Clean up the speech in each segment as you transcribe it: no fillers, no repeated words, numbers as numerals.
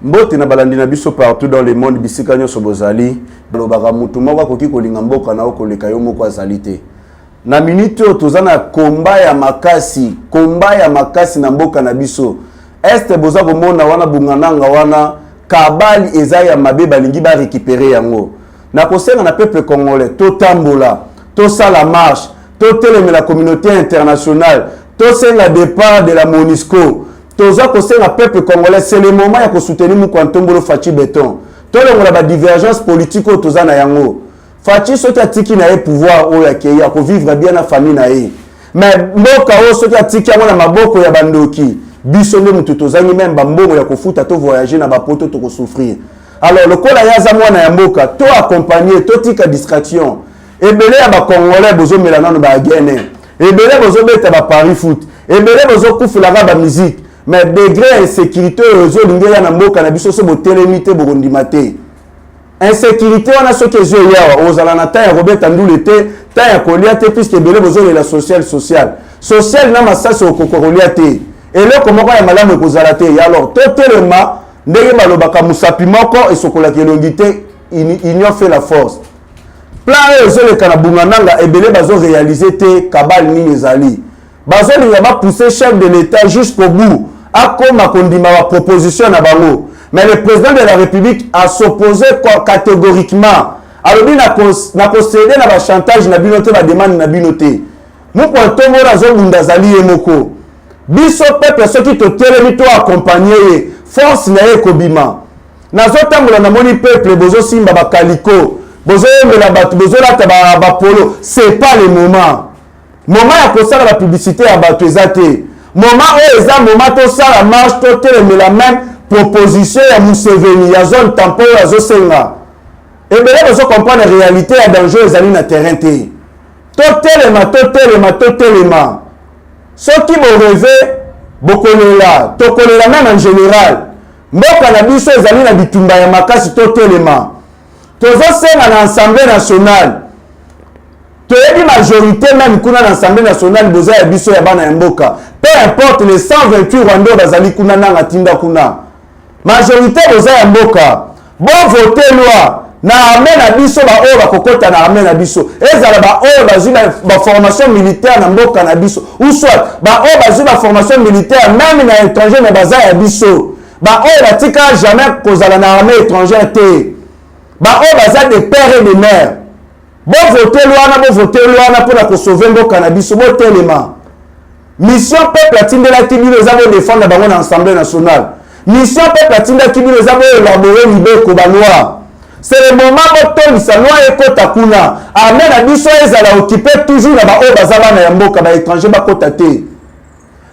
Mbote na balandi na biso partout dans le monde bisika nyonso bozali balobaka mutu moko akoki kolinga mboka na okoleka yo moko azali te. Na minute oyo toza na komba ya makasi na mboka na biso. Este boza komona wana bungananga wana kabali eza ya mabe balingi ba récupérer yango. Na kosenga na peuple congolais to tambola, to sala marche, to teleme la communauté internationale, to senga départ de la MONUSCO. Toza kosenga peuple congolais, c'est le moment ya ko soutenir Mukwantombolo Fachi Beton. To longola ba divergence politique o toza na yango. Fachi soki atiki na ye pouvoir o ya keya ko vivre bien na famille na ye. Mais mboka o soki atiki yango na maboko ya bandoki. Biso nde mutu tozangi même ba mbongo ya kofuta to voyager na ba poto to ko souffrir. Alors le kola yaza mwana ya mboka to accompagner to tika distraction. Ebele ya ba congolais bozo melana no ba gene. Ebele bozo beta ba Paris foot. Ebele bozo kufula ba musique. Mais degré insécurité réseau lingé na mboka na biso so botelemité borondimate. Insécurité on a ce que je yawa ozala na ta ya Robert Ndule te ta ya kolia te puisque belé bozo la social na masasi okokolia te. Et là comment ya malamu ekozala te. Alors totelema ndenge balobaka musapi moko esokola kelongité union fait la force. Plan réseau le kana bungananga ebele bazo réaliser te kabal nini ezali. Bazo linga ba pousser chef de l'état jusqu'au bout. A comme a condimé la proposition à Bango. Mais le président de la République a s'opposé catégoriquement. Alors, il n'a procédé à la chantage, n'a binoté, la demande n'a binoté. Nous, pour tout le monde, nous avons Ndazali et Moko. Biso peuple, ceux qui te télémito accompagné, force n'a pas kobima. Nazota moulana moni peuple, bozo simba bakaliko, bozo yemela batu, bozo lata ba polo. C'est pas le moment. Moment ya kosala la publicité à batu ezate. Moment où eza moment to sala marche to teleme la même proposition ya Museveni ya zone tampon ya zosenga. Et bien là vous comprendre la réalité ya danger ezali na terrain te. To telema. Ceux qui vont rêver bokolela, to kolela même en général. Mboka na biso ezali na bitumba ya makasi to telema. Tozo senga na Assemblée nationale. La majorité même kuna na l'Assemblée nationale boza ya biso ya bana ya mboka. Peu importe les 128 Rwandais bazali kuna na tinda kuna. Majorité boza ya mboka. Bon voter loi na armée na biso ba o ba kokota na armée na biso. Ezala ba o bazui ba formation militaire na mboka na biso. Ou soit ba o bazui ba formation militaire même na étranger na baza ya biso. Ba o ba tika jamais kozala na armée étrangère te. Ba o baza de père et de mère. Bon voter loi pour la sauver le cannabis, bon télément. Mission peuple atindela kibi les avons défendre dans l'Assemblée nationale. Mission peuple atindela kibi les avons élaborer l'idée kobanoa. C'est le moment où tout ça loi et kota kuna. Amen à biso ezala occupé toujours na ba o bazala na yamboka ba étranger ba kota te.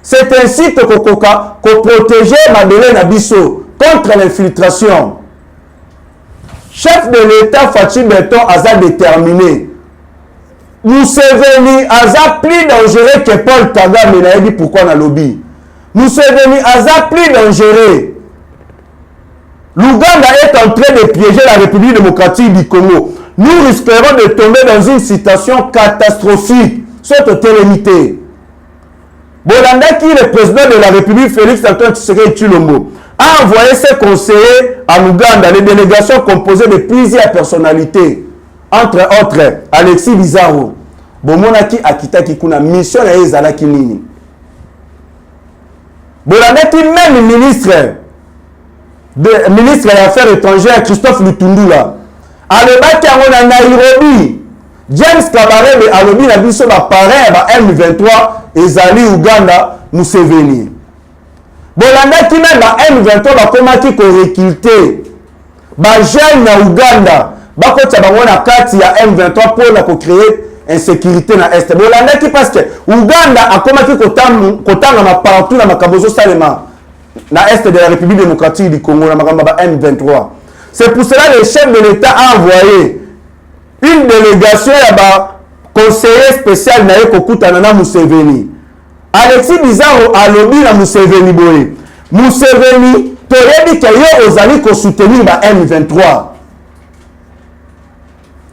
C'est ainsi que kokoka ko protéger Madeleine na biso contre l'infiltration. Chef de l'État Fachi Beton a déterminé. Museveni a plus dangereux que Paul Kagame. Il a dit pourquoi on a lobby. Museveni a plus dangereux. L'Ouganda est en train de piéger la République démocratique du Congo. Nous risquerons de tomber dans une situation catastrophique. Cette télémité. Bolanda qui est le président de la République, Félix Antoine Tshisekedi Tshilombo, a envoyé ses conseillers à l'Ouganda, les délégations composées de plusieurs personnalités, entre autres Alexis Bizarro, Bomonaki Akitaki Kuna, mission à Ezalaki Nini. Bolandaki même ministre des Affaires étrangères, Christophe Lutundula, à l'Ebaki à Nairobi, James Kabarebe à l'Obi na biso ba parrain ba M23 Ezali Uganda Museveni. Bolanda qui même ba M23 ba komaki ko recruter ba jeune na Uganda ba ko tsa bango na kati ya M23 pour la ko créer insécurité na est. Bolanda qui parce que Uganda a komaki ko tanga ma partout na makabozo salema na est de la République démocratique du Congo na makamba ba M23. C'est pour cela que le chef de l'État a envoyé une délégation là-bas, conseiller spécial na Kokuta Nana Museveni. Alexis Bizarro a lobby na Museveni boye. Museveni, toyebi ke yo ozali ko soutenir ba M23.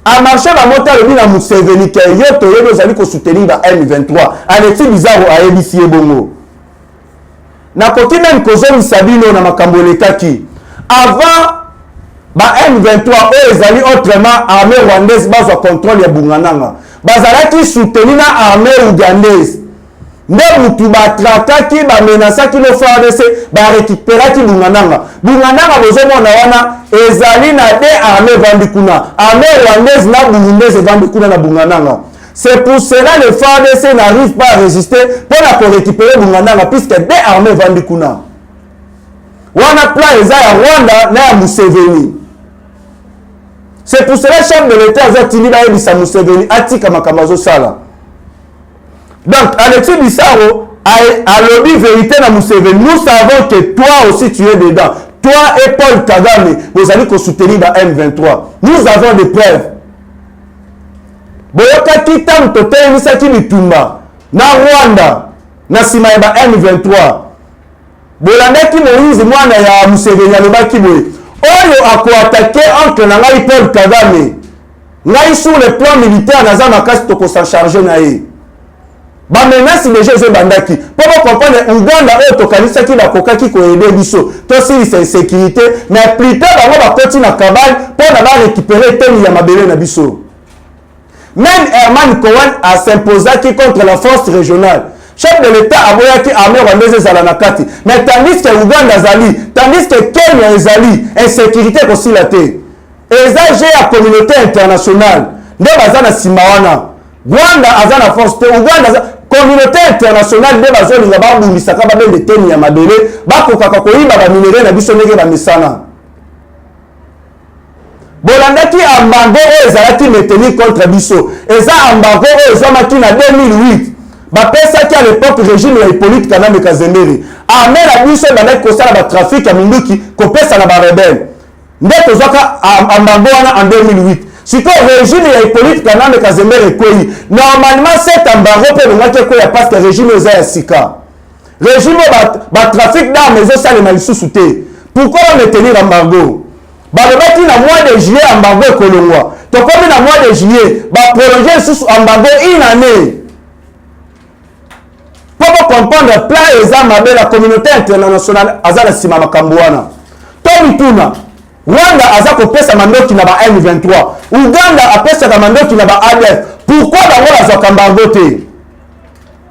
A marché ba mota lobby na Museveni ke yo toyebi ozali ko soutenir ba M23. Alexis Bizarro a ebisi bongo. Na koki même kozo misabino na makambo lekaki. avant ba M23 oyo ezali autrement armée rwandaise bazwa contrôle ya Bungananga bazalaki soutenir na armée ougandaise nde mutu batrakaki bamenasaki le FARDC barécupéraki Bungananga bozomona wana ezali na de armée vandi kuna armée rwandaise na burundaise vandi kuna na Bungananga. C'est pour cela que le FARDC n'arrive pas à résister pour récupérer Bungananga puisque des armées vandi kuna wana plan eza ya Rwanda na ya Museveni. C'est pour cela que le chef de l'État a dit que Museveni atika makamazo sala. Donc, Alexis Bissaro a lobby vérité dans Museveni. Nous savons que toi aussi tu es dedans. Toi et Paul Kagame, vous allez soutenir la M23. Nous avons des preuves. Boyoka kitam totel misaki bitumba na Rwanda na sima ya M23. Bolandaki Moïse mwana ya Museveni alobaki boye. Oyo ako attaquer entre na ngai Paul Kagame. Ngai sur le plan militaire naza makasi toko s'en charger na ye. Ba menace déjà zo bandaki. Pour comprendre Uganda oyo tokanisa ki bakoka ki ko aider biso. To si c'est sécurité mais plus tard bango ba koti na kabale pour na ba récupérer teni ya mabele na biso. Même Herman Cohen a s'imposé contre la force régionale. Chef de l'État a voyé que l'armée rwandaise est à la Nakati. Mais tandis que Ouganda Zali, tandis que Kenya Zali, insécurité aussi la terre. Et ça, j'ai la communauté internationale. Ne bazana Simawana. Rwanda a la force. Ouganda communauté internationale. Ne bazana Nizaba Moumisaka Babel de Teni Yamadele. Bako Kakakoi Baba Minere na Bisonege Bamisana. Bolandaki embargo ezalaki maintenu contre biso. Eza embargo ezamaki na 2008. Bapesaki à l'époque régime ya Hippolyte Kanambe Kazembere. Armée la biso bandaki kosala ba trafic ya minduki kopesa na ba rebelle. Nde tozaka embargo wana en 2008. Siko régime ya Hippolyte Kanambe Kazembere kwei. Normalement cet embargo pe ngaki ko ya parce que régime eza ya sika. Régime ba trafic d'armes ezosala na lisusu te. Pourquoi maintenir embargo? Balobaki na mois de juillet embargo ekolongwa. Tokomi na mois de juillet ba prolonger sous embargo une année. Pour comprendre plan eza mabe la communauté internationale azala sima makambo wana. Tomi tuna Rwanda aza kopesa mandoki na ba M23. Uganda apesa ka mandoki na ba ADF. Pourquoi bango azwa embargo te?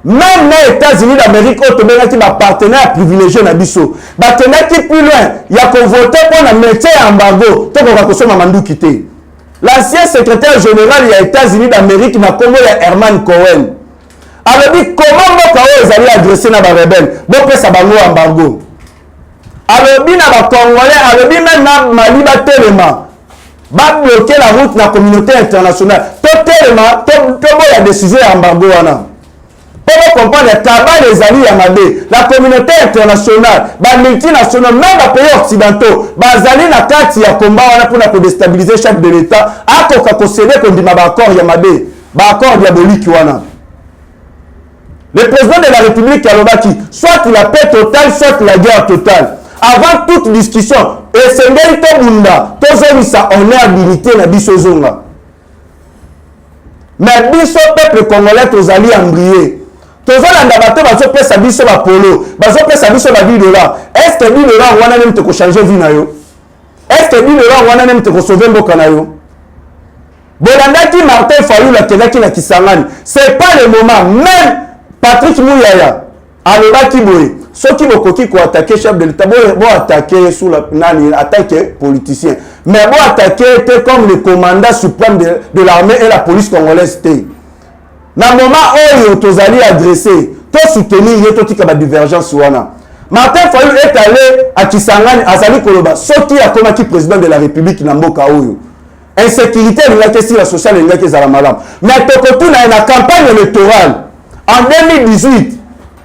Même les États-Unis d'Amérique ont été des partenaires privilégiés na biso. Partenaires qui plus loin, il y a qu'on voté pour un métier embargo, tant qu'on va consommer mandou quitter. L'ancien secrétaire général des États-Unis d'Amérique n'a comme Herman Cohen. Alors dit comment vous allez adresser na ba rebelle, bon ça bango embargo. Alors dit na ba Congolais, alors dit même na Mali ba Telema, ba bloquer la route na communauté internationale. Tout Telema, tout la décision embargo wana. Pour comprendre le tabac des alliés Yamadé, la communauté internationale, les multinationales, même les pays occidentaux, les alliés na kati ya combat pour déstabiliser le chef de l'État, a concédé qu'on dit accord Yamadé, accord diabolique wana. Le président de la République Kalobaki, soit la paix totale, soit la guerre totale. Avant toute discussion, et c'est même tout bunda, tous ça honneur dignité na biso zonga. Mais biso peuple congolais, tous alliés embrayés. Tozolanda bato bazopesa biso ba polo, bazopesa biso ba $10. Est-ce que $10 wana même te ko changer vie na yo? Est-ce que $10 wana même te ko sauver mboka na yo? Bolandaki Martin Fayulu akendaki na Kisangani. C'est pas le moment. Même Patrick Mouyaya alobaki boye. Ceux qui bokoki ko attaquer chef de l'État, bon attaquer sous la nani attaquer politicien. Mais bon attaquer était comme le commandant suprême de l'armée et la police congolaise. Na moment oyo tozali adressé to soutenir ye to tika ba divergence wana. Martin Fayulu est allé à Kisangani azali koloba soki akomaki président de la République na mboka oyo. Insécurité ngaki si la sociale ngaki za la malam. Mais tokotu na campagne électorale en 2018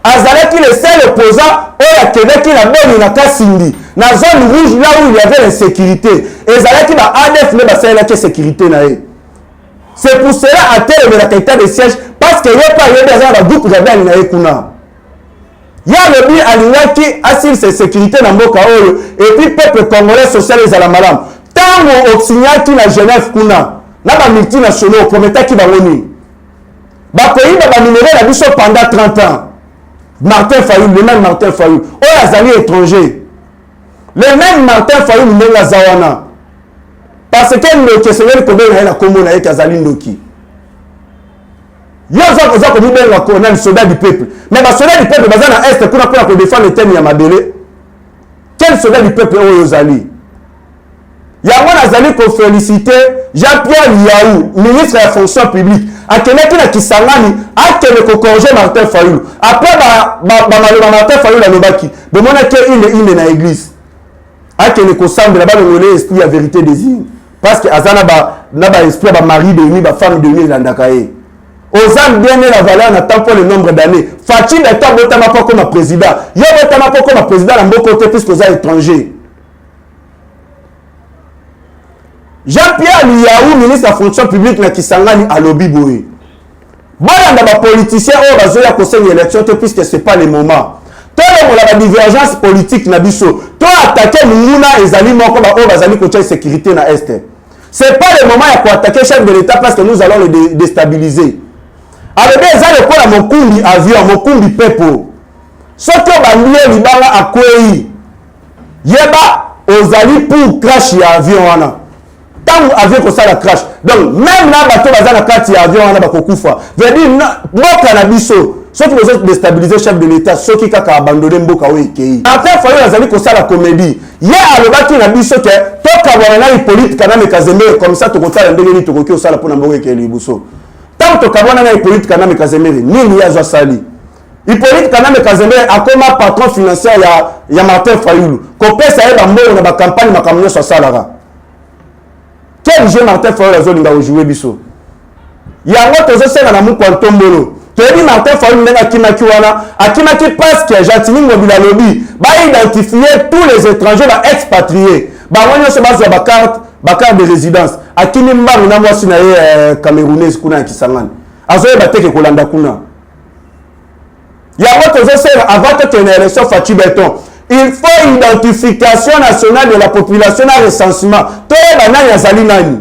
azalaki le seul opposant oyo akendaki na boni na Kasindi na zone rouge là où il y avait l'insécurité. Ezalaki ba ADF ne basalaki sécurité na ye. C'est pour cela à terre de la qualité de siège parce qu'il n'y a pas de groupe rebelle na ekuna. Il y a le but à qui assure ses sécurités dans Mboka Oyo et puis peuple congolais social les alamalam. Tant au signal qui na Genève kuna na ba multinationaux promettait qui va venir. Ba pays ba minéraux la biso pendant 30 ans. Martin Fayulu, le même Martin Fayulu, aux alliés étrangers. le même Martin Fayulu Ndenga Zawana. Parce que Ndoki, c'est le problème de la commune avec Azali Ndoki. Il y a un soldat du peuple. Mais les soldats du peuple, dans l'Est, pour défendre le thème Yamadele, quel soldat du peuple est Ozali? Il y a un Azali pour féliciter Jean-Pierre Liaou, ministre de la fonction publique. A Kenaki na Kisangani, a Keneko corriger Martin Fayulu. Après, Martin Fayulu a Nobaki. De mon avis, il est dans l'église. A Keneko semble là-bas le esprit à vérité désigne. Parce que Azana n'a pas esprit à mari de nuit, femme de nuit, l'andakaye. Ozan bien la valeur n'attend pas le nombre d'années. Fatih n'est pas comme président. Il y a pas comme président dans mon côté puisque vous êtes étranger. Jean-Pierre Liaou, ministre de la fonction publique, na Kisangani à lobby boy. Voilà dans les politiciens, on va jouer à conseil d'élection puisque ce n'est pas le moment. Toi, on a la divergence politique na biso. Toi, attaquer Moumouna et Zali Moko, on va Zali côté sécurité na Est. Ce n'est pas le moment pour attaquer le chef de l'État parce que nous allons le déstabiliser. Alors, les gens qui ont Mokumbi avion, Mokumbi pepo. Ce qui ont lié Libala à Kouéi. Yeba, Ozali pour crash avion. Tant avion que ça la crash. Donc, même là, bateau va la carte avion, on a bakoufa. Veut dire, moi, cannabiso. Ceux qui veulent déstabiliser le chef de l'État, ceux qui ont abandonné Mboka Oekei. Après, il faut aller comme ça la comédie. Il y a le bâti na biso que toi, quand on a une politique, quand on a Kazembe, comme ça, tu comptes faire un dégueulasse, tu comptes ça pour Mboka Oekei Libuso. Tant que on a une politique, quand on a Kazembe, ni a Sali. Il politique, quand on a Kazembe, a comme patron financier, il y a Martin Fayulu. Qu'on peut ça dans la campagne, ma campagne sur Salara. Quel jeu Martin Fayulu a joué Biso? Il y a un autre jeu dans la mou Quantombolo. Tu as dit Martin Fayulu n'a Akimaki wana, Akimaki parce que Jatini Mobila Lobby va identifier tous les étrangers expatriés. Bah on se base sur la carte de résidence. Akini Mba na moi sinaye camerounaise kuna Kisangani. Azoye bateke kolanda kuna. Il y a autre chose avant que tu aies une élection Fachi Béton. Il faut identification nationale de la population à recensement. Toi banani azali nani.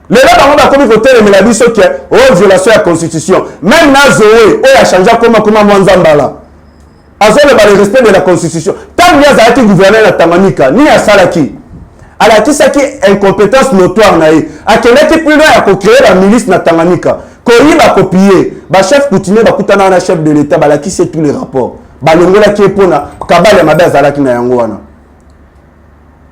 Les gens qui ont commis côté de la vie, c'est que violation de la constitution. Même Nazoé, il a changé comment Mwanzambala. Azo le respect de la constitution. Tant qu'il y a un gouverneur de Tanganyika, ni à Salaki. À la Kisaki, incompétence notoire. À quel est plus loin à créer la milice de Tanganyika. Quand il va copier, le chef coutumier va coûter un chef de l'État, qui sait tous les rapports. Balongola qui est pour na Kabale Mabé Zalaki na Yangoana.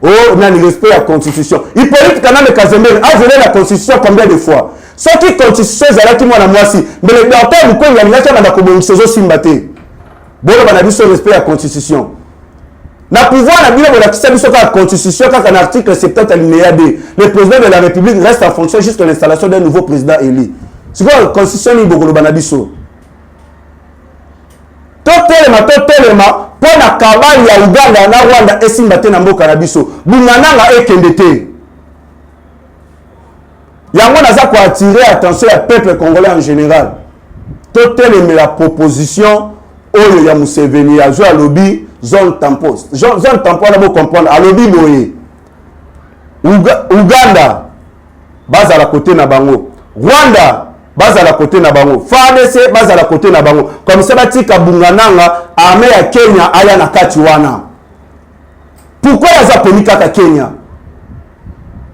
Oh, on a le respect à la constitution. Il peut être quand même Kazembe a violé la constitution combien de fois? Ce qui constitution Zalaki moi la moisi. Mais le docteur Mouko il y a une affaire dans la communauté Simbate. Bon, on a dit son respect à la constitution. Na pouvoir la Bible la qui sur la constitution quand un article 70 alinéa D. Le président de la République reste en fonction jusqu'à l'installation d'un nouveau président élu. C'est quoi la constitution ni Bogolo Banabiso? Totelema pour la cabane ya Uganda na Rwanda esimbate na mboka na biso bungananga ekendete yango naza ko attirer attention ya peuple congolais en général. Totelema la proposition oyo ya Museveni ya jouer à lobby zone tampon na bo comprendre à lobby boye Uganda base à la côté na bango, Rwanda base à la côté na bango, FARDC base à la côté na bango, comme ça batika bungananga armée ya Kenya aya na kati wana. Pourquoi yaza ponika ka Kenya?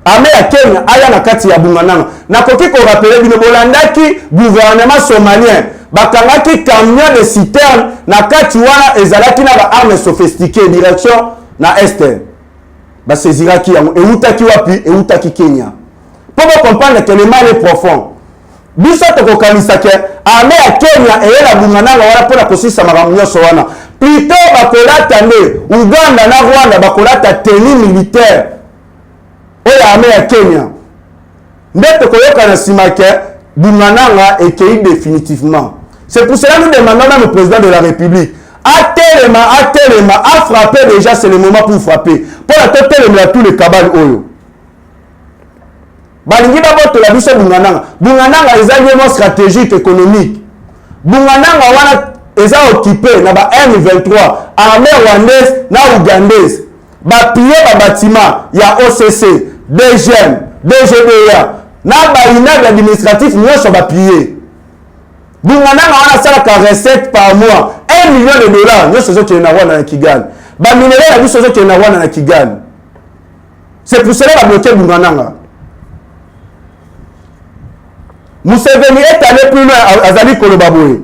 Armée ya Kenya aya na kati ya bungananga. Na koki ko rappeler bino bolandaki gouvernement somalien bakangaki camion de citerne na kati wana ezalaki na ba armes sophistiquées direction na est. Ba seziraki yango eutaki wapi? Eutaki Kenya. Pour comprendre que le mal est profond. Biso tokokanisa ke armée ya Kenya eyela bungananga wana pona kosisa makambo nyonso wana. Plutôt bakolata nde Uganda na Rwanda bakolata tenue militaire oyo armée ya Kenya. Nde tokoyoka na sima ke bungananga ekei définitivement. C'est pour cela que nous demandons même au président de la République à frapper déjà, c'est le moment pour frapper. Pour la tête tous les cabales oyo. Balingi d'abord la biso bungananga. Bungananga est un stratégique économique. Bungananga wana est occupé na ba M23, armée rwandaise na ougandaise. Ba piller ba bâtiment ya OCC, DGM, DGDA, na ba immeuble administratif nyonso ba piller. Bungananga wana sala ka recette par mois $1 million nyonso zo ki na Rwanda na Kigali. ba minerai la biso zo kena wana na Kigali. C'est pour cela va bloquer Bungananga. Museveni est allé plus loin à Azali Kolobaboé.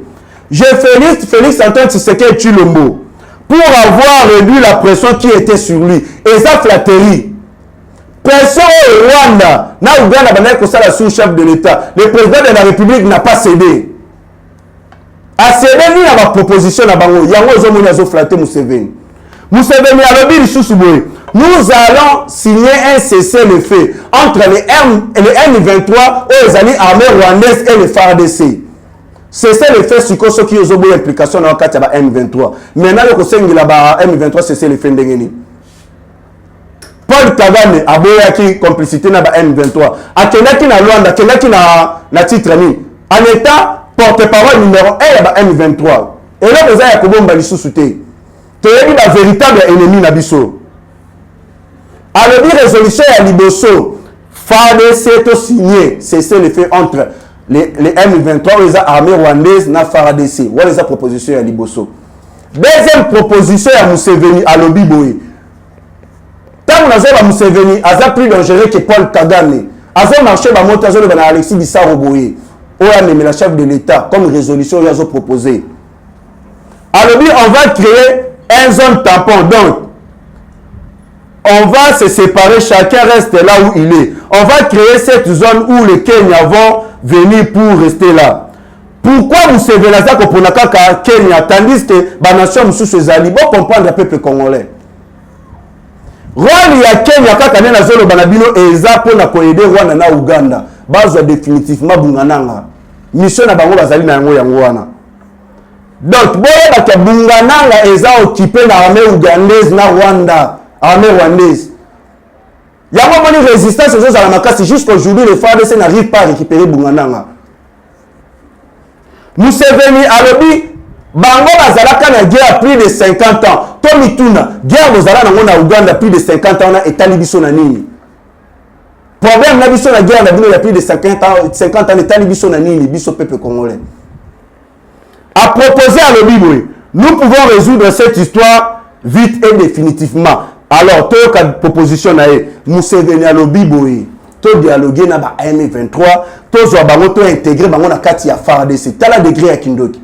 Je félicite Félix Antoine Tshisekedi Tshilombo pour avoir réduit la pression qui était sur lui. Et ça flatterie. Pression au Rwanda, na Uganda banay ko sala sous-chef de l'État. Le président de la République n'a pas cédé. A cédé ni na proposition na bango. Yango zo moni azo flatter Museveni. Museveni a lobi lisusu boye. Nous allons signer un cessez-le-feu entre les M23 et les alliés armés rwandaises et les FARDC. Cessez-le-feu sur ce qui est une implication dans le cas de M23. Maintenant, le conseil de la M23, cessez-le-feu ndengeni. Paul Kagame a boyaki complicité na M23. A kenaki na Luanda, kenaki na titrani. En état porte-parole numéro 1 ya M23. Et là, vous avez Yakobomba lisusu te. Tu es la véritable ennemi na biso. Alors, la résolution à Liboso, FARDC to signé, c'est le fait entre les M23 et les armées rwandaises na FARDC. Voilà les propositions à Liboso. Deuxième proposition à Museveni à Lobiboé. Tant que Museveni a plus dangereux que Paul Kagame. A marché à Motazo de Alexis Bissau-Boye. OAM, la chef de l'État, comme résolution, il a proposé. Alors, on va créer un zone tampon. Donc, on va se séparer, chacun reste là où il est. On va créer cette zone où les Kenyans vont venir pour rester là. Pourquoi vous savez là pour Kenya, tandis que la nation sous Zali, bon comprendre le peuple congolais. Rwanda ya Kenya kaka na zolo banabino eza pour na koyede Rwanda na Uganda. Bazo définitivement bungananga. Mission na bango bazali na yango wana. Donc boye baka bungananga eza occupé na armée ougandaise na Rwanda. Armée rwandaise. Il y a vraiment une résistance aux autres à la Makasi. Jusqu'aujourd'hui, les FARDC n'arrivent pas à récupérer Bungananga. Museveni alobi, bango bazalaka na guerre plus de 50 ans. Tomi Tuna, guerre bozala na Uganda plus de 50 ans na etali biso na nini. Problème na biso na guerre na bino il y a plus de 50 ans etali biso na nini biso peuple congolais. A proposer à l'Obiboy, nous pouvons résoudre cette histoire vite et définitivement. Alors, tout cas proposition nae Museveni a Lobiboé, to dialoguer na ba M23, to zo bango to intégrer bango na kati ya FARDC. Tala degré ya Kindoki.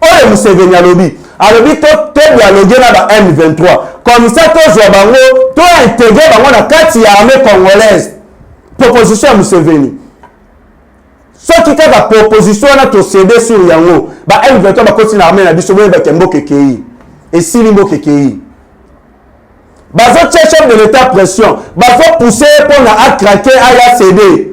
Oye Museveni a lobi to dialoguer na ba M23. Comme ça to zo bango to intégrer bango na kati ya armée congolaise. Proposition à Museveni. Ce qui est la proposition na to céder sur yango, ba M23 ba continue armée na biso ba kembo kekei. Et si limbo kekei. Bazo chef de l'État pression, bazo pousser pour à craquer à céder,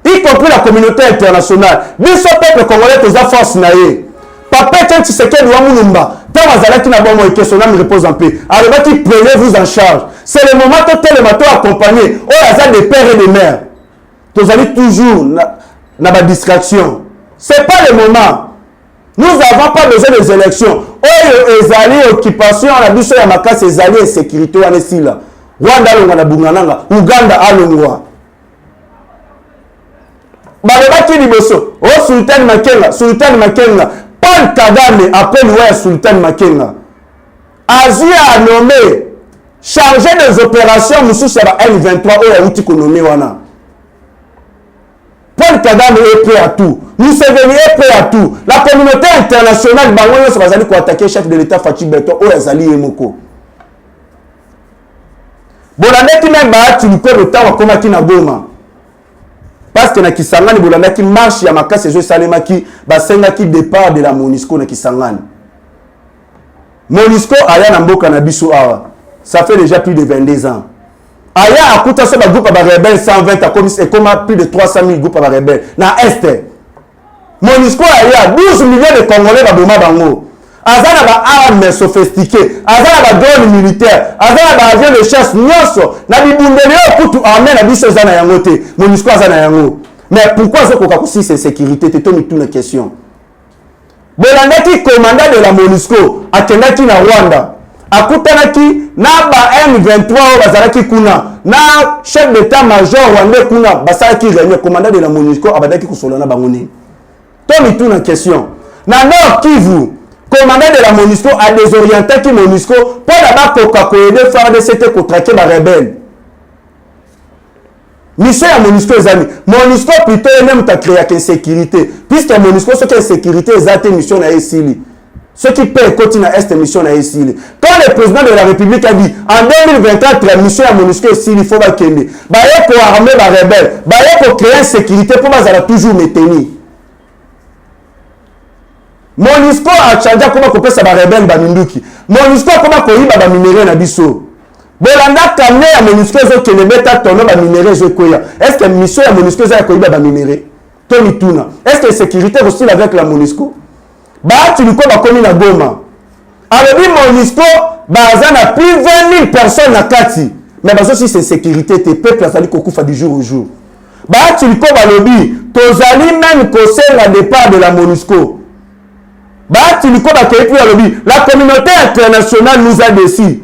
y compris la communauté internationale. Biso peuple congolais tous a force naé. Papa quand Tshisekedi wa Mulumba, tant azalaki na bon que son âme repose en paix. Alors qui prenez-vous en charge. C'est le moment que tel matin accompagné, oh azal des pères et des mères. Tous allez toujours na ba distraction. C'est pas le moment. Nous n'avons pas besoin des élections. Les alliés, occupation, la biso ya makasi, les alliés, sécurité, on est ici là. Rwanda alonga na bungananga, Uganda alongwa. Balobaki liboso, oh Sultan Makenga, Paul Kagame appelle ouais Sultan Makenga. Asie a nommé, chargé des opérations, Moussou Saba M23, oh ya outi konomé wana. Paul Kagame est prêt à tout. Museveni est prêt à tout. La communauté internationale, Bangoyo se va attaquer le chef de l'État Fatou Beto, ou Azali Emoko. Bolandaki même tu lui peux le temps comme qui na Goma. Parce que na Kisangani, Bolandaki marche ya makasi jo salemaki, basenga ki départ de la MONUSCO na Kisangani. MONUSCO aya na mboka na biso awa. Ça fait déjà plus de 22 ans. Aya akuta so ba groupe ba rebelle 120 a commis et comme plus de 300 000 groupes ba rebelle na est. MONUSCO aya 12 millions de Congolais ba boma bango. Azana ba armes sophistiquées, azana ba drone militaire, azana ba avion de chasse nyoso na bibundeli okutu armée na biso zana yango te. MONUSCO azana yango. Mais pourquoi ce koka kusi c'est sécurité te tomi toute une question. Bolandaki commandant de la MONUSCO akendaki na Rwanda. Akutanaki na ba M23 bazalaki kuna na chef d'état-major rwandais kuna basalaki réunion commandant de la MONUSCO abadaki kusolana bangoni. Tomi tout na question. Na Nord Kivu commandant de la MONUSCO a désorienté qui MONUSCO pour d'abord aider FARDC pour traquer les rebelles. Mission à MONUSCO les amis. MONUSCO plutôt même ta créé une sécurité. Puisque MONUSCO ce qui est sécurité est mission à Essili. Ce qui peut continuer à cette mission à Essili. Quand le président de la République a dit en 2024 la mission à MONUSCO Essili il faut va kende. Bah pour armer les rebelles. Bah pour créer une sécurité pour va toujours maintenir. MONUSCO a changé comment qu'on peut ça les rebelles ba minduki. MONUSCO comment qu'on y ba minéraux na biso. Bolanda kamné ya MONUSCO zo ke le beta tono ba minéraux zo koya. Est-ce que mission ya MONUSCO za ko ba minéraux? Tony Tuna. Est-ce que sécurité aussi avec la MONUSCO? Bah tu lui ba komi na Goma. Alors bi MONUSCO baza na plus 20 000 personnes na kati. Mais bazo si c'est sécurité te peuple azali kokufa du jour au jour. Bah tu lui ba lobi tozali même conseil la départ de la MONUSCO. Bah tu lui ba ke puis lobi la communauté internationale nous a décidé.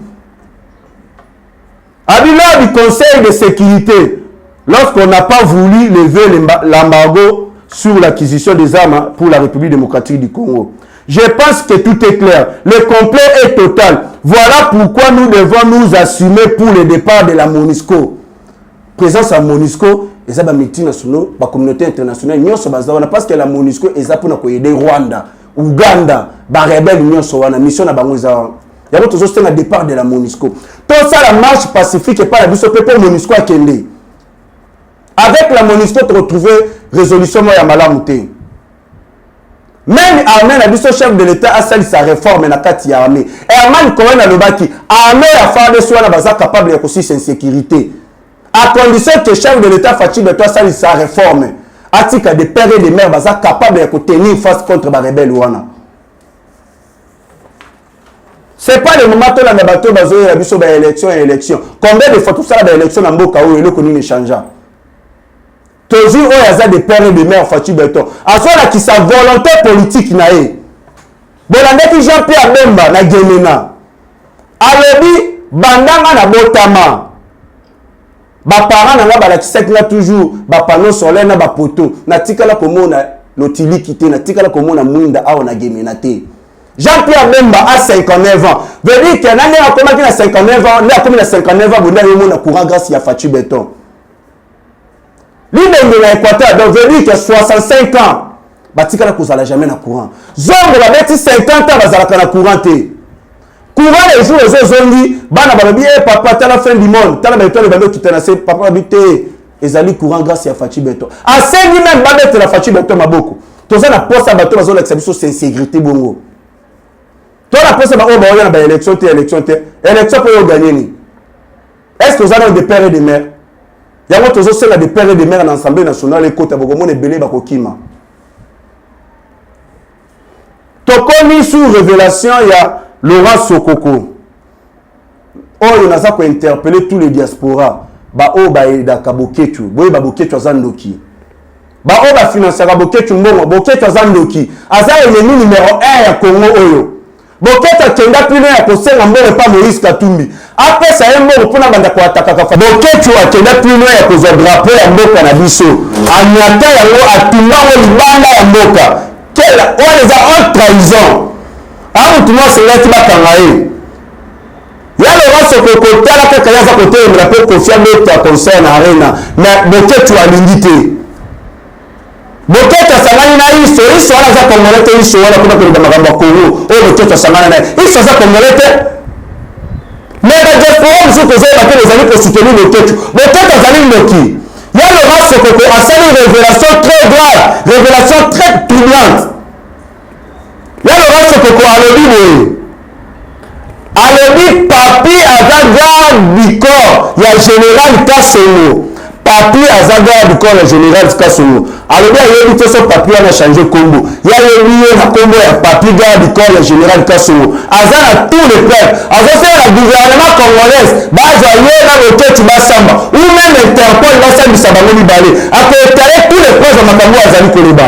Lors du Conseil de sécurité, lorsqu'on n'a pas voulu lever l'embargo sur l'acquisition des armes pour la République démocratique du Congo. Je pense que tout est clair. Le complet est total. Voilà pourquoi nous devons nous assumer pour le départ de la MONUSCO. Présence à MONUSCO, et ça va multinationaux, la communauté internationale, parce que la MONUSCO est pour aider Rwanda, Ouganda, les rebelles, la mission à Bangoza. Il y a toujours un départ de la MONUSCO. Tout ça, la marche pacifique et pas la biso pour MONUSCO à Kende. Avec la MONUSCO, tu retrouves résolution de Malamouté. Même armée, la biso chef de l'État a sali sa réforme na kati armée. Et Armand Cohen a le baki. Armée a fait des soins à capable de aussi sans sécurité. À condition que chef de l'État fatigue de toi sali sa réforme. Atika de pères et de mères baza capable de tenir face contre les rebelles ouana. Ce n'est pas le moment où la bateau a élection et élection. Combien de fois tout ça dans l'élection dans Mboka où il est connu ne change. Toujours il y a des pères et des mères Fatou Beton. À ce moment-là qui sa volonté politique nae. Bolanda qui Jean-Pierre Bemba na Gemena. Alobi bandanga na botama. Ba parents na ba la kisaki toujours ba panneau solaire na ba poto. Na tikala komona lotili kité na tikala komona mwinda awo na Gemena te. Jean-Pierre Bemba a 59 ans. Veut dire qu'un année a commencé à 59 ans, il a commencé à 59 ans, il a courant grâce à Fatou Beton. L'île de l'Équateur, donc veut dire que 65 ans, Batika n'a pas jamais na courant. Zongo la bête 50 ans, bazalaka na courant te. Courant les jours aux zombies, bana balobi papa t'as la fin du monde, t'as la béton le bando qui t'a nassé, papa habité, ezali courant grâce à Fatou Beton. À 5 même babette la Fatou Beton maboko. Toza na poste à bateau bazolo l'exception c'est insécurité bongo. Toi, la presse, on va avoir élection pour gagner. Est-ce que vous avez des pères et des mères? Il y a toujours des pères et des mères dans l'Assemblée nationale et côté, vous avez belé bakokima. Tokomi sous révélation, il y a Laurent Sokoko. Oh, il a interpellé tous les diasporas. Ba o ba eda kaboketu, boye ba boketu azandoki. Ba o ba financer kaboketu mbongo, boketu azandoki. Aza ennemi numéro 1 ya Congo oyo. Boketa kenda pino ya kosenga mbongo pa Moïse Katumbi. Après ça mbongo pona banda ko atakaka fa. Boketu akenda pino ya kozwa drapeau ya mboka na biso. Anyata yango atumba ngo libanda ya mboka. Quelle on les a haute trahison. Ah tout le monde se lève bakanga ye. Ya Laurent Sokoko tala ka kaya za côté la pour confier notre conseil na arena. Mais boketu alingi te. Boketu asangani na iso wala za kongolete iso wala kuna kwa magambo Kongo. Oh boketu asangani na iso za kongolete. Mais la diaspora nous que j'ai battu les amis pour soutenir boketu. Boketu azali noki. Ya Laurent Sokoko a fait une révélation très grave, révélation très troublante. Ya Laurent Sokoko a le dit alobi papi azaga du corps ya général Kasongo. Papi azaga du corps ya général Kasongo. Alobi ayebi te so papi a changé Congo. Ya yebi na Congo ya papi ga du corps ya général Kasongo. Azana tous les peuples. Azo faire la gouvernement congolaise. Baza yena boketu basamba. Ou même Interpol basamba sabango libale. Akoetale tous les peuples makambo azali koleba.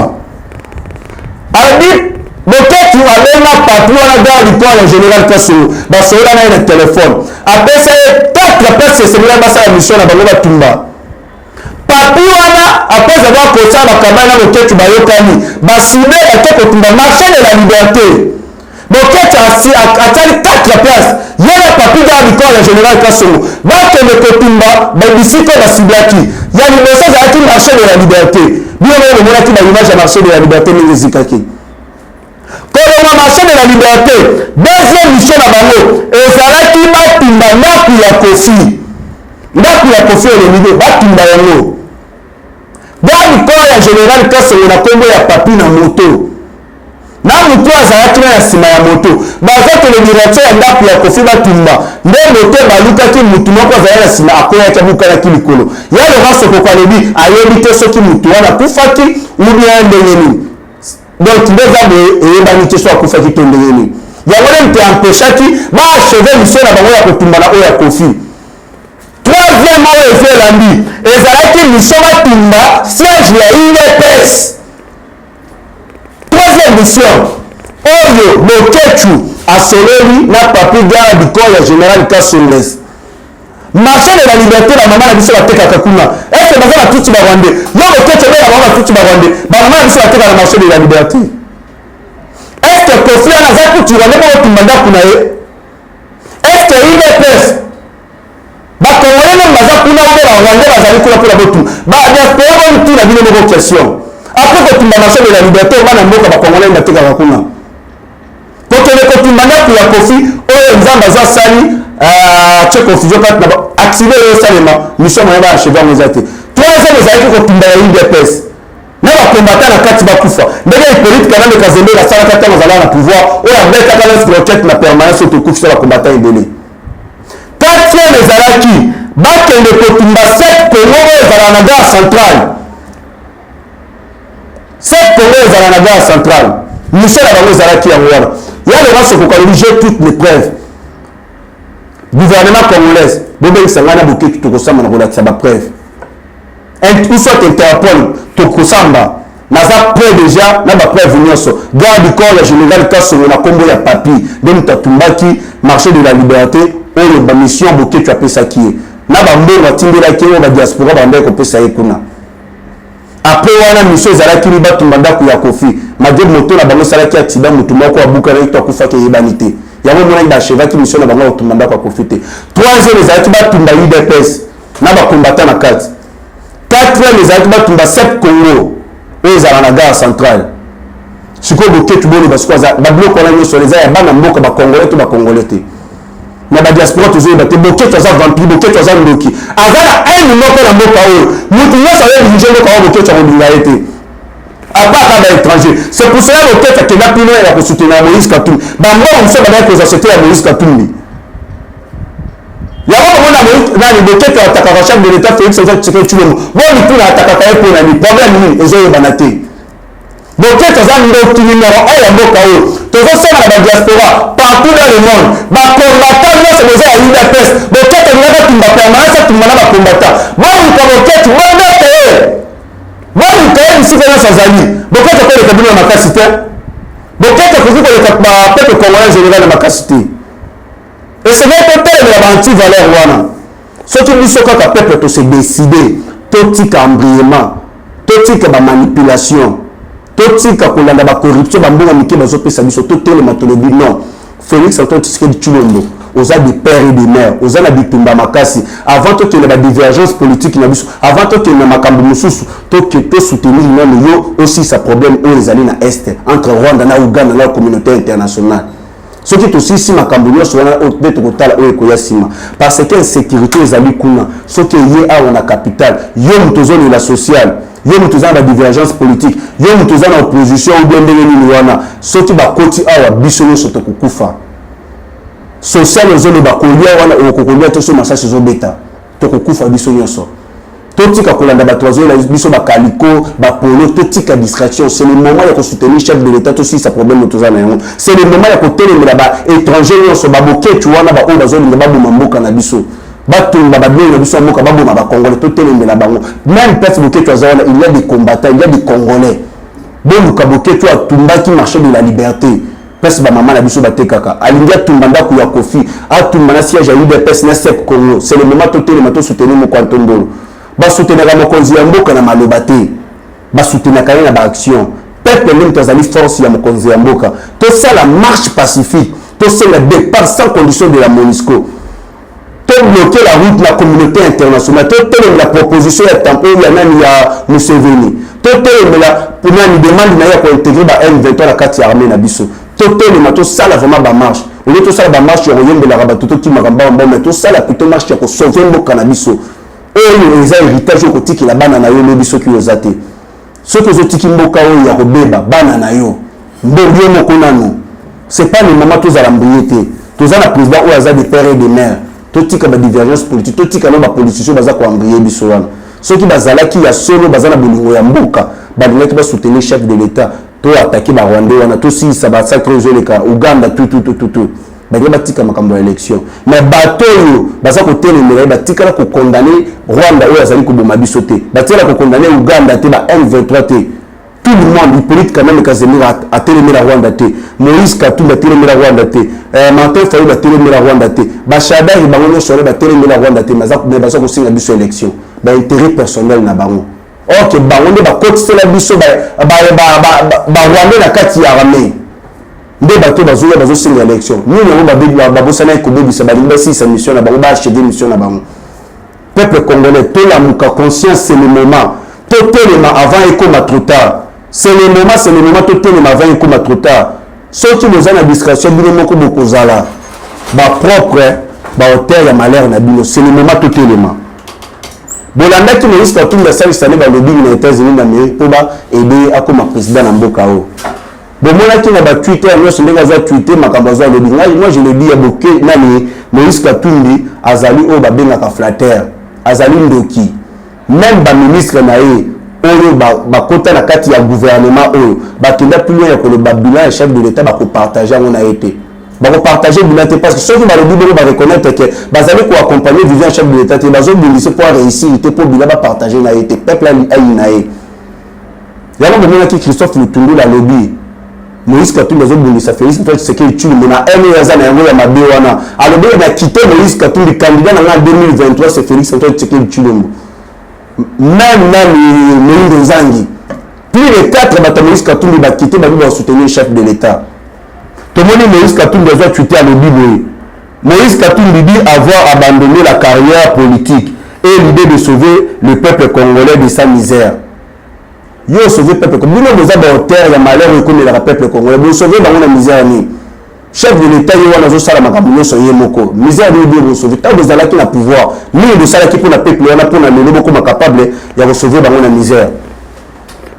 Alobi boketu alema papi wana ga du corps ya général Kasongo. Basola na le téléphone. Après c'est 4 personnes c'est là basa mission na bango batumba. Papi wana après avoir kosa bakamba na boketu bayokani. Basube ate kotumba marché de la liberté. Boketo atali 4 places. Yala papi dans l'école en général Kasongo. Bake le kotumba, babisiko na siblaki. Ya liboso zaki marché de la liberté. Bien le mona ki ba image ya marché de la liberté ni zikaki. Comme le marché de la liberté, deuxième mission na bango, ezalaki batumba ndaku ya Kofi. Ndaku ya Kofi le milieu, batumba yango. Dans l'école en général Kasongo na kombo ya papi na moto. Na mutu azalaki na sima ya moto bazaki le directeur ya ndaku ya Kofi batumba nde moto balukaki mutu moko azalaki na sima akoyaki abukalaki likolo ya Laurent Sokoko alobi ayebi te soki mutu wana akufaki ubien ndenge nini donc ndezabe eyebani te so akufaki to ndenge nini yango nde mpe ampeshaki baacheve mission na bango ya kotumba na oyo ya Kofi. Troisième oyo efe elandi ezalaki mission batumba siège ya UDPS. Troisième mission, Oyo Boketu Asoleli na papi gare du corps général Kasonges. Marché de la liberté, la maman a dit sur la tête à Kakuna. Est-ce que maman a tout sur la Rwandais? Non, Boketu, la maman a tout sur la Rwandais. Maman a dit sur la tête à la marché de la liberté. Est-ce que Kofi a la zaki tu Rwandais pour tout mandat Kunae? Est-ce que il est presse? Bakongolais même Baza Kuna ou la Rwandais Bazali Kuna pour la botu. Bah, diaspora va nous tout la vie de nos questions. Après que tu m'as marché de la liberté, on va dans le monde congolais de la Kakuna. Quand on est contumé pour la Kofi, on est dans sali, tu confusion quand tu as activé le salement, nous sommes à achever à nos athées. Troisième, les aïeux contumé à l'UDPS. Nous avons combattu la carte Bakoufa. D'ailleurs, les politiques, quand même, Kazembe, la salle 14 ans à pouvoir, on a bien 14 roquettes, la permanence, au coup, sur la combattant et belé. Quatrième, les Alaki, Baké le contumé 7 Congo, à la gare centrale. 7 Congo est à la gare centrale. Michel Abamo Zalaki à Rwanda. Il y a le roi Sokoko a toutes les preuves. Gouvernement congolais, Bobé Sangana Bouké qui Tokosamba n'a pas de preuve. Ou soit Interpol, Tokosamba, n'a pas preuve déjà, n'a pas preuve venir sur. Garde du corps, le général Kasso, on a combo ya papi, donc Tatumbaki, marché de la liberté, on a mission Bouké tu as ça qui est. N'a pas mot, on a timé la qui est, on a diaspora, on a compé ça ekuna. Après wana mission zalaki ni batumba ndaku ya Kofi madje moto na bango salaki atiba mutu moko abuka na to akufaka yebanité yango mona ida chevaki mission na bango batumba ndaku Kofi te. Troisième les zalaki batumba UDPS na ba combattant na carte. Quatrième les zalaki batumba 7 Congo ezala na gare centrale siko Boketu boni basiko za ba bloc ona nyo soleza ya bana mboka ba congolais to ba congolais te na ba diaspora toujours ba te Boketu za vampire Boketu za ndoki azala un moko na mboka oyo mutu nyasa ye njenge mboka oyo Boketu akondinga ete à part à l'étranger. C'est pour cela que le tête a plus loin à soutenir Moïse Katumbi. Bah moi on sait pas que ça c'était à Moïse Katumbi. Il y a un moment dans le tête à attaquer la chef de l'État Félix Antoine Tshisekedi Tshilombo. Bon il peut attaquer pour la problème ni ils ont banaté. Donc tête à ndo numéro 1 ya mboka oyo. Tozo sema na diaspora partout dans le monde. Ba combattant là c'est déjà à l'UDPS. Donc tête à ngaka tumba permanence tumba na ba combattant. Bon il comme tête wanda moi il quand même si vraiment ça zali beaucoup de quoi le cabinet ma capacité beaucoup de quoi le peuple congolais général ma capacité et c'est même pas la anti valeur wana ce qui nous soit que peuple to se décider tout tika embriement tout tika ba manipulation tout tika kolanda ba corruption ba mbonga mike bazo pesa biso tout tele matolobi non Félix Antoine Tshisekedi Tshilombo aux a des pères et des mères, aux a des tumba makasi, avant que la divergence politique, avant que le makambo mususu, que soutenir yo aussi sa problème où les alliés na est entre Rwanda na Uganda la communauté internationale. Ce qui est aussi si makambo yo sur la haute bête totale ou ekoya sima parce que insécurité les alliés kuna, ce qui est à la capitale, yo mutozone la sociale. Yo mutozana la divergence politique, yo mutozana opposition ou bien ndenge wana, ce qui va koti awa biso yo soto kukufa. Social les zones bakolia wana okokolia to so masasi zo beta to kokufa biso nyonso to tika kolanda ba tozo la biso ba kaliko ba polo to tika distraction c'est le moment ya ko soutenir chef de l'état to si sa problème to zana yango c'est le moment ya ko telemela ba étranger nyonso ba Boketu wana ba o bazo linga ba boma mboka na biso ba tumba ba bien na biso mboka ba boma ba congolais to telemela bango même place Boketu azana il y a des combattants il y a des congolais bon ka Boketu atumba qui marché de la liberté. Pes ba maman na biso batekaka alingia tumbanda ku ya Kofi atumba na siège ya UDPS na SEP Congo c'est le moment toté le mato soutenir mo kwantondolo ba soutenir ka mokonzi ya mboka na malobate ba soutenir ka na ba action peuple même tozali force ya mokonzi ya mboka to ça la marche pacifique to c'est le départ sans condition de la MONUSCO to bloquer la route de la communauté internationale to la proposition ya tampon ya nani ya Museveni to la pour nani demande na ya ko intégrer ba M23 la carte armée na biso to to ça la vraiment ba marche au lieu to ça ba marche ya oyembe la rabato to ki makamba mais to ça la plutôt marche ya ko sauver mboka na biso et les héritages ko tiki la bana na yo no biso ki ozate ce que je tiki mboka o ya ko beba bana na yo mbongo moko nanu c'est pas le moment tous à l'embrouillé tous à la président ou à des pères et des mères tout tika ba divergence politique tout tika no ba politicien baza ko embrouiller biso wana ceux qui bazala qui ya solo bazana bolingo ya mboka balinga ki ba soutenir chef de l'état to attaquer ba Rwanda wana to si ça ba sacré les cas Uganda tout balinga batika makambo ya élection mais bato yo baza ko telemela batika la ko condamner Rwanda ou azali ko boma biso te batika ko condamner Uganda te ba M23 te tout le monde, il politique quand même Casemiro a télémé la Rwanda T. Moïse Katumbi a télémé la Rwanda T. Martin Fayou a télémé la Rwanda T. Bachada et Bangono Sore a télémé la Rwanda T. Mais ça aussi la biso élection. Bah intérêt personnel na bango. Ok, Bangono ba coach c'est la biso ba Rwanda na kati ya ramé. Nde bato bazoya bazo singa élection. Nous on ba bebi ba bosana ko bebi sa ba linga si sa mission na bango ba acheter mission na bango. Peuple congolais, tout la muka conscience c'est le moment. Tout tellement avant et comme trop tard. C'est le moment tout le avant et comme trop tard. Ceux qui nous ont la discrétion, beaucoup de zala. Ba propre, ba hôtel ya malheur na bino. C'est le moment tout le moment. Bolanda qui nous risque tout le service année ba lobby na États-Unis d'Amérique pour ba aider à comme président na mboka o. Bon moi qui na ba Twitter, moi je ndenge za Twitter makambaza lobby. Moi je le dis ya boké nani Moïse Katumbi azali o ba benga ka flatteur. Azali ndoki. Même ba ministre na ye oyo bakota na kati ya gouvernement oyo bakenda plus loin que le bilan chef de l'état bako partager on a été bako partager bilan parce que ceux qui balobi bolo ba reconnaître que bazali ko accompagner vivant chef de l'état te bazo bindise pour réussir te pour bilan ba partager na été peuple a inaé yalo mona ki Christophe Lutundu la lobby Moïse Katumbi bazo bindise Félix Antoine Tshisekedi tu mona yaza na yango ya mabe wana alobi na quitté Moïse Katumbi candidat na 2023 c'est Félix Antoine Tshisekedi Tshilombo même Moïse Zangi puis les 4 Moïse Katumbi va quitter va soutenir le chef de l'état tout le monde Moïse Katumbi doit tweeter à l'objet Moïse Katumbi dit avoir abandonné la carrière politique et l'idée de sauver le peuple congolais de sa misère yo sauver peuple comme nous nous avons terre ya malheur comme le peuple congolais vous sauver dans la misère ni chef de l'état yo wana zo sala makambo so yemoko misère de vous sauver tant des ala qui na pouvoir ni de sala qui pour la peuple wana pour na lelo beaucoup capable ya de sauver dans la misère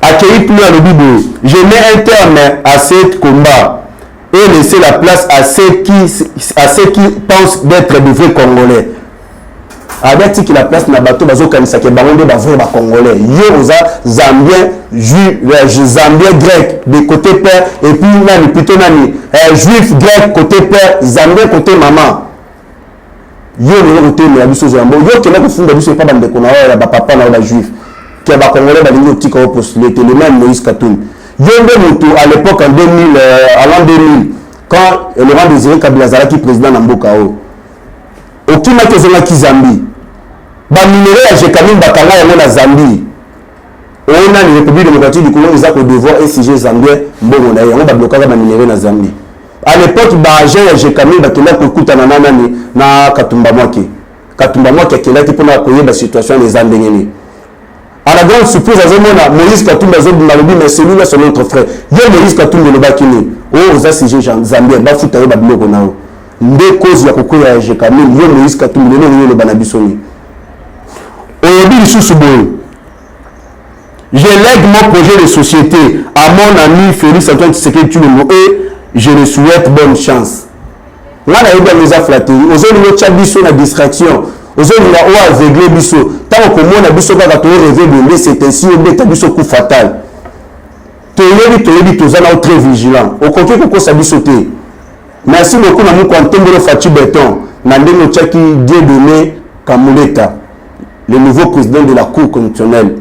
accueillir plus à le Bible je mets un terme à ce combat et laisser la place à ceux qui pensent d'être de vrais congolais avec qui la place na bateau bazo kanisa ke bango ba vrai ba congolais yo oza zambien zambien grec de côté père et puis nani plutôt nani juif grec côté père zambien côté maman yo le côté na biso zambo yo ke na ko funda biso pa bande ko na ya ba papa na ba juif ke ba congolais ba lingo tika au postuler le même Moïse Katumbi yo ndo à l'époque en 2000 à l'an 2000 quand Laurent Désiré Kabila Zala qui président na mboka o okima kezonga ki Zambie ba minéraux ya Jekamine bakanga yango na Zambie on a la République démocratique du Congo ils ont devoir exiger Zambien mbongo na yango ba bloquer ba minéraux na Zambie à l'époque ba agent ya Jekamine bakela ko kutana na nani na Katumba Mwake akela ti pona koyeba situation les andengeni à la grande surprise azomona Moïse Katumbi azobima lobi mais celui-là c'est notre frère yo Moïse Katumbi le bakini o za exiger Zambien ba futa yo ba biloko na o nde cause ya kokoya ya Jekamine yo Moïse Katumbi le bana bisoni je lègue mon projet de société à mon ami Félix Antoine Tshisekedi Tshilombo et je le souhaite bonne chance. Là, on a eu des afflatés. Aujourd'hui, on a biso na distraction. Aujourd'hui, on a aveuglé biso. Tant que moi, on a biso quand on rêve de c'est ainsi, on a biso coup fatal. Toyebi, tozana très vigilant. Au contraire, on a biso te. Merci beaucoup, on a mis quand on a fait béton. Nandemo Tchaki, Dieu donné, Kamuleta. Le nouveau président de la Cour constitutionnelle.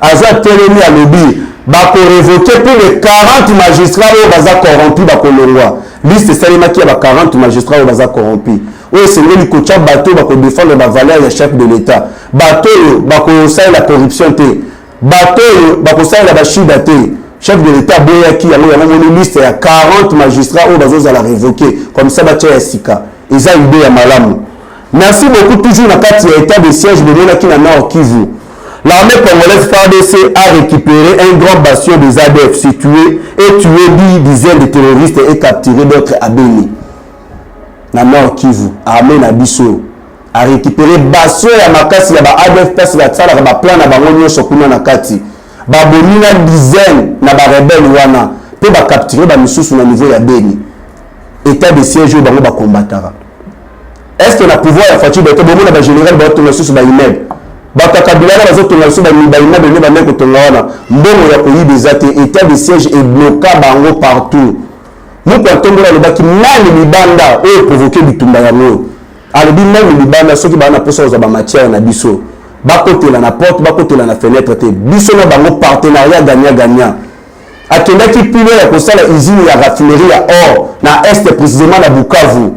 Azat Télémi à lobby, bako révoqué pour les 40 magistrats au baza corrompu bako longwa. Liste Salima qui a 40 magistrats au baza corrompu. Oui, c'est le coach bateau bako défendre la valeur des chefs de l'État. Bateau bako ça la corruption té. Bateau bako ça la bachida té. chef de l'État boya qui a une liste à 40 magistrats où bazo la révoquer comme ça batia ya sika eza idée ya malamu. Merci beaucoup toujours na kati ya état de siège de Mona qui na Nord Kivu. L'armée congolaise FARDC a récupéré un grand bastion des ADF situé et tué 10 dizaines de terroristes et capturé d'autres à Beni. Na Nord Kivu, armée na biso a récupéré bastion ya makasi ya ba ADF place ya tsala ba plan na bango nyonso kuna na kati. Ba bonina dizaine na ba rebelle wana pe ba capturer ba misusu na niveau ya Beni. État de siège bango ba combatara. Est-ce que na pouvoir ya Fatou Beto bomona ba général ba tonga susu ba immeuble. Ba kakabila na bazo tonga susu ba immeuble ne ba meko tonga wana. Mbongo ya koyi bizate état de siège est bloqué bango partout. Nous quand on voit le baki nani libanda ou provoquer bitumba yango. Alobi nani libanda soki ba na posa za ba matière na biso. Ba côté la na porte, ba côté la na fenêtre te. Biso na bango partenariat gagnant. Akenda ki pile ya kosala usine ya raffinerie ya or na est précisément na Bukavu.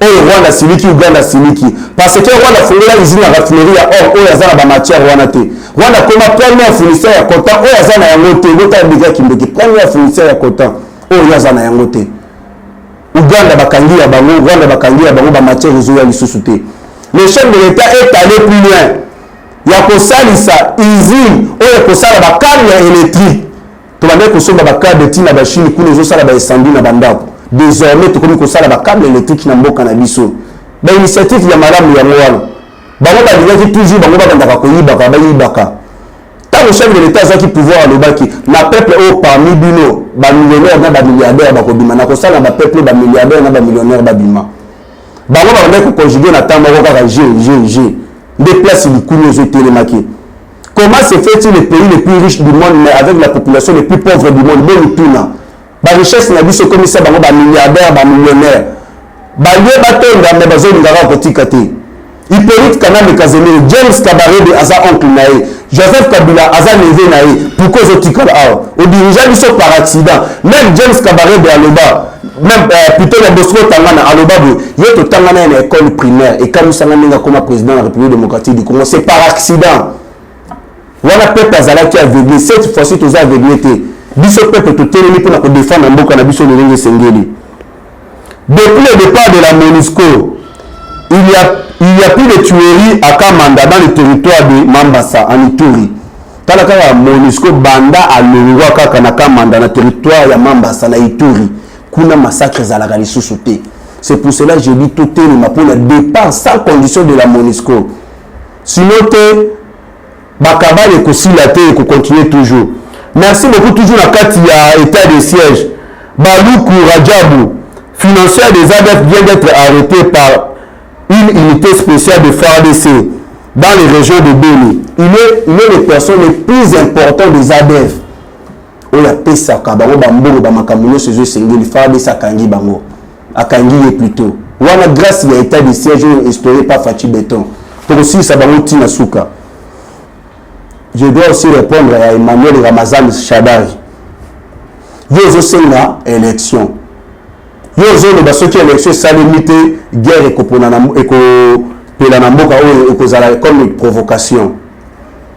Et Rwanda siliki Uganda siliki parce que Rwanda fongola usine ya raffinerie ya or oyo azana ba matière wana te. Rwanda koma premier fournisseur ya coltan oyo azana yango te. Bota biga kimbeki premier fournisseur ya coltan oyo azana yango te. Uganda bakangi ya bango, Rwanda bakangi ya bango ba matière ezo ya lisusu te. Le chef de l'État est allé plus loin. Ya kosalisa usine oyo kosala ba câble électrique. Tobande kosomba ba câble tina ba Chine kuna ezo sala ba incendie na bandako. Désormais tokomi kosala ba câble électrique na mboka na biso. Ba initiative ya malamu ya mwana. Bango ba dinaki toujours bango ba bandaka koyibaka ba yibaka. Tant le chef de l'État a qui pouvoir à l'obaki, na peuple au parmi bino, ba millionnaire na ba milliardaire ba kobima na kosala ba peuple ba milliardaire na ba millionnaire ba bima. Bango ba bandaka conjuguer na tamba ko ka G. Des places du coup aux télémarqués. Comment se fait-il le pays le plus riche du monde mais avec la population le plus pauvre du monde? Bon tout là. Ba richesse na biso comme ça bango ba milliardaire ba millionnaire. Ba lié ba tonga mais bazo ngara ko tikate. Hippolyte Kanambe Kazemire, James Kabarebe aza oncle nae, Joseph Kabila aza neveu nae, pourquoi zo tikala awa? Au dirigeant biso par accident, même James Kabarebe aloba, même plutôt la Bosco Tangana aloba bo, yeto Tangana na école primaire et comme ça nga comme président de la République démocratique du Congo, c'est par accident. Wana peuple azala qui aveuglé, cette fois-ci tous aveuglé té. Biso peuple to telemi pour na défendre mboka na biso lenge sengeli. Depuis le départ de la MONUSCO, il y a plus de tueries à Kamanda dans le territoire de Mambasa en Ituri. Talaka ya MONUSCO banda a longwa kaka na Kamanda na territoire ya Mambasa na Ituri. Kuna massacre zalaka lisusu te. C'est pour cela que je dis tout est pour le départ sans condition de la MONUSCO. Sinon te bakabale ko silate et ko continuer toujours. Merci beaucoup toujours na kati ya état de siège. Baluku Rajabu, financier des ADF, vient d'être arrêté par une unité spéciale de FARDC dans les régions de Beni. Il est les personnes les plus importantes des ADF. On a pesa kabango bamboro bamakamunyo sezo sengeli FARDC akangi bango. Akangi plutôt. Wana grâce à l'état de siège instauré par Fatou Beton. Pour aussi ça bango tina suka. Je dois aussi répondre à Emmanuel Ramazan Shadari. Yo senga élection. Yo zo ba soki élection salimité guerre ekopona na eko pela na mboka oyo ekozala comme provocation.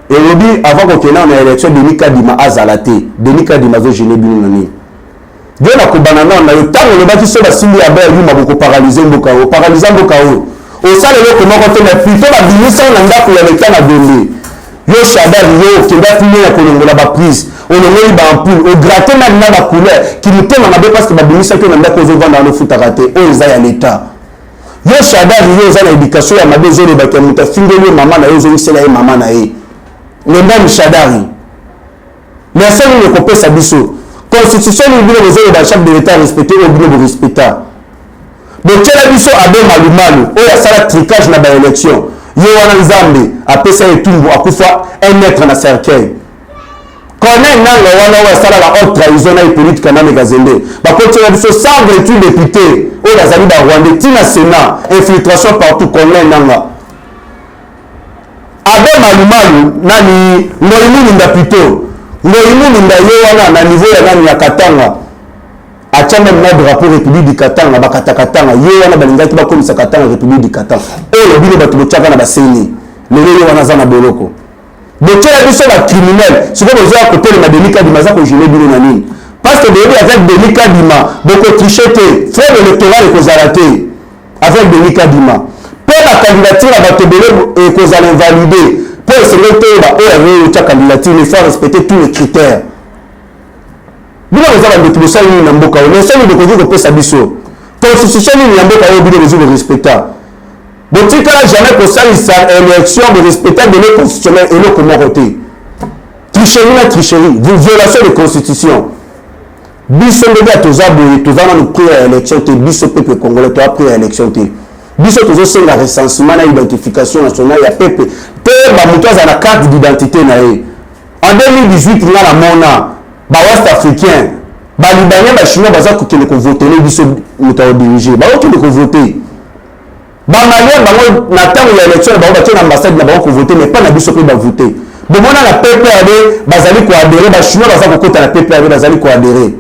Et lobi avant qu'on ait une élection Denis Kadima azalate, Denis Kadima zo gêné bino nani. Dieu na kobana na yo tango le baki so ba simbi ya ba yuma boko paralyser mboka o paralyser mboka o. O sala le comment quand on a plutôt ba binisa na ndako ya leta na Bende. Yo Shadari yo kenda fini ya kolongola ba prise. On a ba ampoule, au gratter na ba couleur qui nous tient na ba parce que ba binisa que na ndako zo vendre na futa raté. O za ya leta. Yo Shadari yo za na éducation ya mabe zo le ba ke muta fingeli mama na yo zo isela ye mama na ye. Le même Shadari. Merci à nous de couper sa biseau. Constitution nous dit que les chefs de l'État respectés au bout de respecter. Donc, quel biseau a bien malumalu. Oh, il y a ça tricage dans l'élection. Yowana Nzambe a pesa et tout à Koufa un mètre dans le cercueil. Quand on est dans le ça la haute trahison et politique quand on est gazendé. Par contre, il y a 128 députés. Oh, la Zali Rwanda, Tina Sénat, infiltration partout qu'on est dans la. Abe malumalu nani ngoimu nda pito ngoimu nda yowana na niveau ya nani ya Katanga achamba na drapeau République du Katanga bakata Katanga yowana balingaki bakomisa Katanga République du Katanga oyo bino bato bochaka na baseni lelo yowana za na boloko botie la biso ba criminel siko bozo à côté de Denis Kadima za ko gelé bino na nini parce que avec Denis Kadima beaucoup tricher te frère électoral ko zalaté avec Denis Kadima pour la candidature à Batobele ko zal invalider pour se mettre ba o ya candidature il faut respecter tous les critères. Vous avez des choses qui sont très importantes. Vous avez des choses qui sont très importantes. Vous avez respecter. Vous avez jamais que ça, l'élection de respecter les constitutionnels et les communautés. Tricherie, la tricherie, violation de la constitution. Biso les tous nous pris à l'élection, biso peuple congolais, tu as pris à l'élection. Biso tous aussi la recensement, l'identification nationale, il y a peuple. Tu as la carte d'identité. En 2018, il y a la mona. West africain, Libanais, Chinois, Baza qui le voter, les biso nous dirigé, qui le voter. Malien, n'attend l'élection, l'ambassade, qui voter, mais pas la biso qui va voter. De mon la PPAD, Bazali qui adhérer, Chinois, Baza qui la PPAD, Bazali qui adhérer.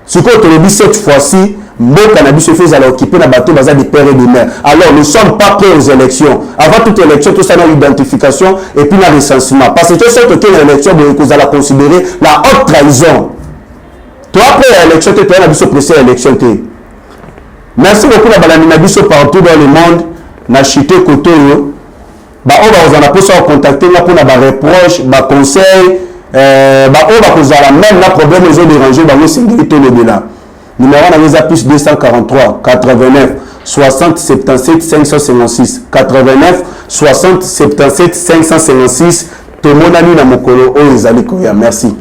Ce qu'on te dit cette fois-ci, Mboka na biso fait à occuper na bateau Baza des pères et des mères. Alors nous ne sommes pas prêts aux élections. Avant toute élection, tout ça dans l'identification et puis le recensement. Parce que tu sais que l'élection, vous allez considérer la haute trahison. Toi, après l'élection, tu es biso pressé à l'élection. Merci beaucoup à Balamina biso partout dans le monde. Na chité Kotoyo. On va vous en appeler contacter pour na reproche, conseil, on va même la problème ils ont dérangé, on sécurité le delà. Numéro on a plus 243 89 60 77 556 89 60 77 556 tout le monde a mis dans mon colo. Oh, les amis, merci.